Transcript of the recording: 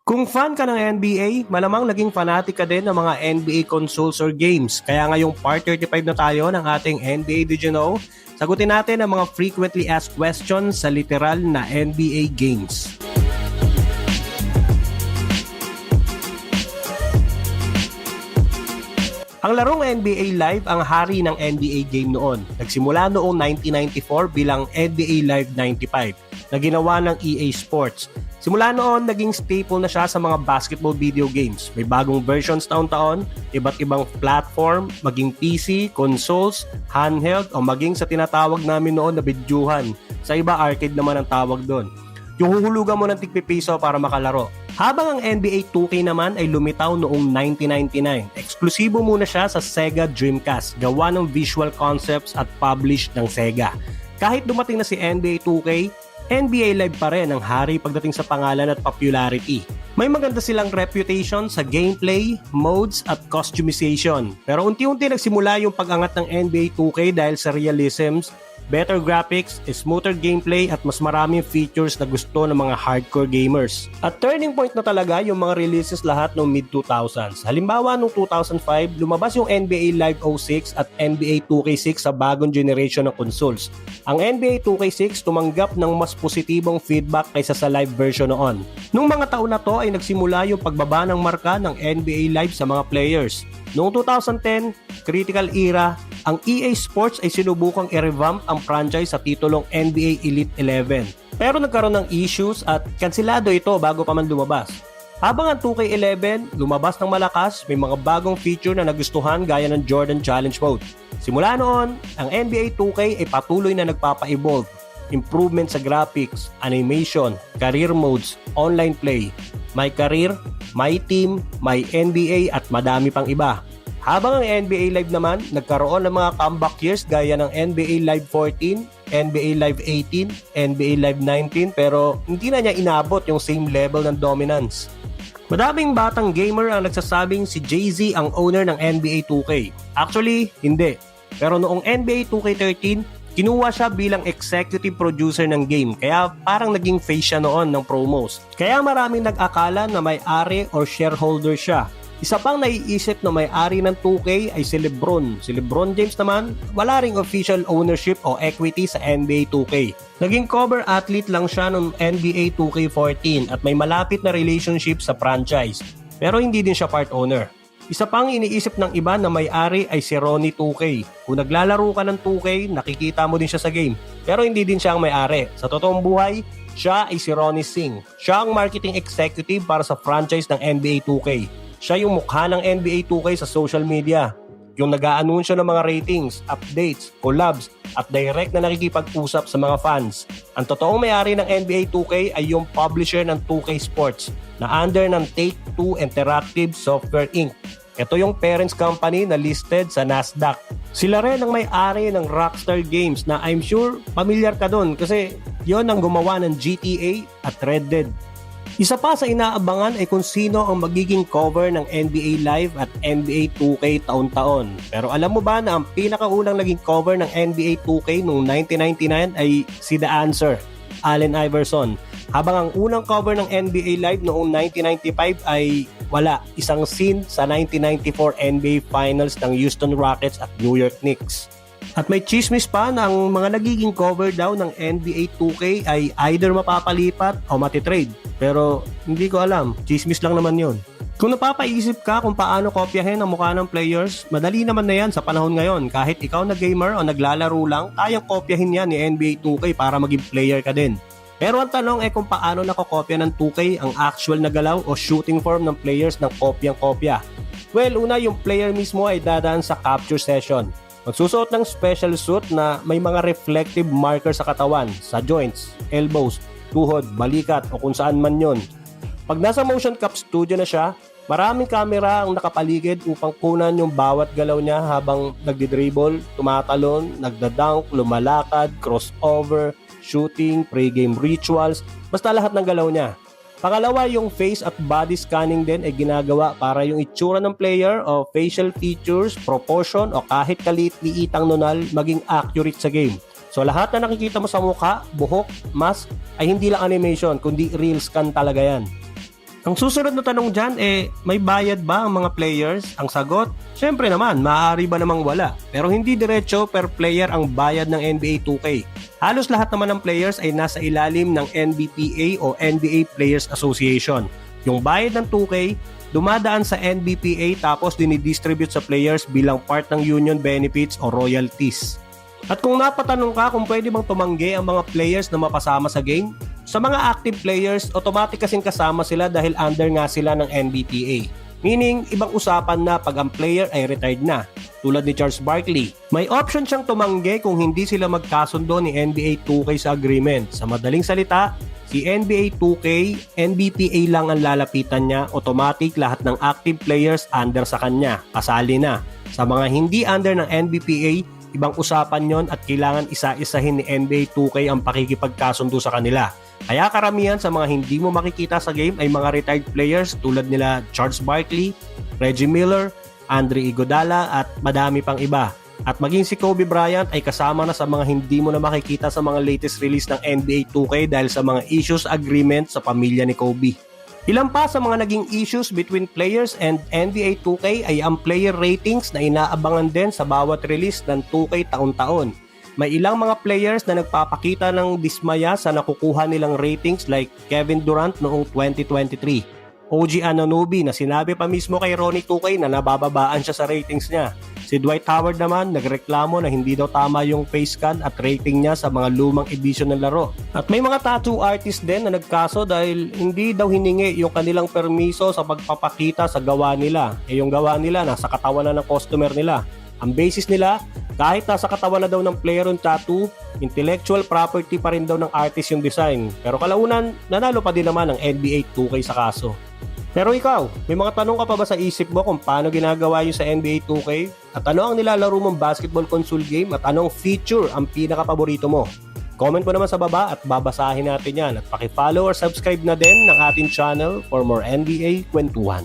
Kung fan ka ng NBA, malamang naging fanatic ka din ng mga NBA consoles or games. Kaya ngayong part 35 na tayo ng ating NBA Did You Know? Sagutin natin ang mga frequently asked questions sa literal na NBA games. Ang larong NBA Live ang hari ng NBA game noon. Nagsimula noong 1994 bilang NBA Live 95 na ginawa ng EA Sports. Simula noon, naging staple na siya sa mga basketball video games. May bagong versions taon-taon, iba't ibang platform, maging PC, consoles, handheld, o maging sa tinatawag namin noon na bidyuhan. Sa iba, arcade naman ang tawag doon. Yung huhulugan mo ng tigpipiso para makalaro. Habang ang NBA 2K naman ay lumitaw noong 1999. Eksklusibo muna siya sa Sega Dreamcast, gawa ng Visual Concepts at published ng Sega. Kahit dumating na si NBA 2K, NBA Live pa rin ang hari pagdating sa pangalan at popularity. May maganda silang reputation sa gameplay, modes at customization. Pero unti-unti nagsimula yung pag-angat ng NBA 2K dahil sa realisms, better graphics, smoother gameplay at mas maraming features na gusto ng mga hardcore gamers. At turning point na talaga yung mga releases lahat noong mid-2000s. Halimbawa noong 2005, lumabas yung NBA Live 06 at NBA 2K6 sa bagong generation ng consoles. Ang NBA 2K6 tumanggap ng mas positibong feedback kaysa sa live version noon. Noong mga taon na to ay nagsimula yung pagbaba ng marka ng NBA Live sa mga players. Noong 2010, critical era, ang EA Sports ay sinubukang i-revamp ang franchise sa titulong NBA Elite 11. Pero nagkaroon ng issues at kansilado ito bago pa man lumabas. Habang ang 2K11 lumabas ng malakas, may mga bagong feature na nagustuhan gaya ng Jordan Challenge Mode. Simula noon, ang NBA 2K ay patuloy na nagpapa-evolve. Improvement sa graphics, animation, career modes, online play, my career, my team, my NBA at madami pang iba. Habang ang NBA Live naman, nagkaroon ng mga comeback years gaya ng NBA Live 14, NBA Live 18, NBA Live 19 pero hindi na niya inabot yung same level ng dominance. Madaming batang gamer ang nagsasabing si Jay-Z ang owner ng NBA 2K. Actually, hindi. Pero noong NBA 2K13, kinuha siya bilang executive producer ng game kaya parang naging face siya noon ng promos. Kaya maraming nag-akala na may-ari or shareholder siya. Isa pang naiisip na may-ari ng 2K ay si LeBron. Si LeBron James naman, wala ring official ownership o equity sa NBA 2K. Naging cover athlete lang siya ng NBA 2K14 at may malapit na relationship sa franchise. Pero hindi din siya part owner. Isa pang iniisip ng iba na may-ari ay si Ronnie 2K. Kung naglalaro ka ng 2K, nakikita mo din siya sa game. Pero hindi din siya ang may-ari. Sa totoong buhay, siya ay si Ronnie Singh. Siya ang marketing executive para sa franchise ng NBA 2K. Siya yung mukha ng NBA 2K sa social media. Yung nag-aanunsyo ng mga ratings, updates, collabs, at direct na nakikipag-usap sa mga fans. Ang totoong may-ari ng NBA 2K ay yung publisher ng 2K Sports na under ng Take-Two Interactive Software Inc. Ito yung parents company na listed sa Nasdaq. Sila rin ang may-ari ng Rockstar Games na I'm sure familiar ka doon kasi yon ang gumawa ng GTA at Red Dead. Isa pa sa inaabangan ay kung sino ang magiging cover ng NBA Live at NBA 2K taon-taon. Pero alam mo ba na ang pinakaunang naging cover ng NBA 2K noong 1999 ay si The Answer, Allen Iverson. Habang ang unang cover ng NBA Live noong 1995 ay wala, isang scene sa 1994 NBA Finals ng Houston Rockets at New York Knicks. At may chismis pa na ang mga nagiging cover daw ng NBA 2K ay either mapapalipat o matitrade. Pero hindi ko alam, chismis lang naman yon. Kung napapaisip ka kung paano kopyahin ang mukha ng players, madali naman na yan sa panahon ngayon. Kahit ikaw na gamer o naglalaro lang, kayang kopyahin yan ni NBA 2K para maging player ka din. Pero ang tanong ay kung paano nakokopya ng 2K ang actual na galaw o shooting form ng players ng kopyang-kopya. Well, una yung player mismo ay dadaan sa capture session. Magsusuot ng special suit na may mga reflective marker sa katawan, sa joints, elbows, tuhod, balikat o kung saan man yon. Pag nasa motion cap studio na siya, maraming kamera ang nakapaligid upang kunan yung bawat galaw niya habang nagdidribble, tumatalon, nagdadunk, lumalakad, crossover, shooting, pre-game rituals, basta lahat ng galaw niya. Pangalawa, yung face at body scanning din ay ginagawa para yung itsura ng player o facial features, proportion o kahit kaliit-liitang nunal maging accurate sa game. So lahat na nakikita mo sa mukha, buhok, mask ay hindi lang animation kundi real scan talaga yan. Ang susunod na tanong dyan, may bayad ba ang mga players? Ang sagot, syempre naman, maaari ba namang wala. Pero hindi diretso per player ang bayad ng NBA 2K. Halos lahat naman ng players ay nasa ilalim ng NBPA o NBA Players Association. Yung bayad ng 2K, dumadaan sa NBPA tapos dinidistribute sa players bilang part ng union benefits o royalties. At kung napatanong ka kung pwede bang tumanggi ang mga players na mapasama sa game, sa mga active players, automatic kasing kasama sila dahil under nga sila ng NBPA. Meaning, ibang usapan na pag ang player ay retired na, tulad ni Charles Barkley. May option siyang tumanggi kung hindi sila magkasundo ni NBA 2K sa agreement. Sa madaling salita, si NBA 2K, NBPA lang ang lalapitan niya, automatic lahat ng active players under sa kanya, kasali na. Sa mga hindi under ng NBPA, ibang usapan yon at kailangan isa-isahin ni NBA 2K ang pakikipagkasundo sa kanila. Kaya karamihan sa mga hindi mo makikita sa game ay mga retired players tulad nila Charles Barkley, Reggie Miller, Andre Iguodala at madami pang iba. At maging si Kobe Bryant ay kasama na sa mga hindi mo na makikita sa mga latest release ng NBA 2K dahil sa mga issues agreement sa pamilya ni Kobe. Ilan pa sa mga naging issues between players and NBA 2K ay ang player ratings na inaabangan din sa bawat release ng 2K taon-taon. May ilang mga players na nagpapakita ng dismaya sa nakukuha nilang ratings like Kevin Durant noong 2023. OG Anunoby na sinabi pa mismo kay Ronnie 2K na nabababaan siya sa ratings niya. Si Dwight Howard naman nagreklamo na hindi daw tama yung face scan at rating niya sa mga lumang edition ng laro. At may mga tattoo artist din na nagkaso dahil hindi daw hiningi yung kanilang permiso sa pagpapakita sa gawa nila. Yung gawa nila nasa katawan na ng customer nila. Ang basis nila, kahit nasa katawan na daw ng player yung tattoo, intellectual property pa rin daw ng artist yung design. Pero kalaunan, nanalo pa din naman ang NBA 2K sa kaso. Pero ikaw, may mga tanong ka pa ba sa isip mo kung paano ginagawa yun sa NBA 2K? At ano ang nilalaro mong basketball console game? At anong feature ang pinaka-paborito mo? Comment mo naman sa baba at babasahin natin yan. At paki-follow or subscribe na din ng ating channel for more NBA kwentuhan.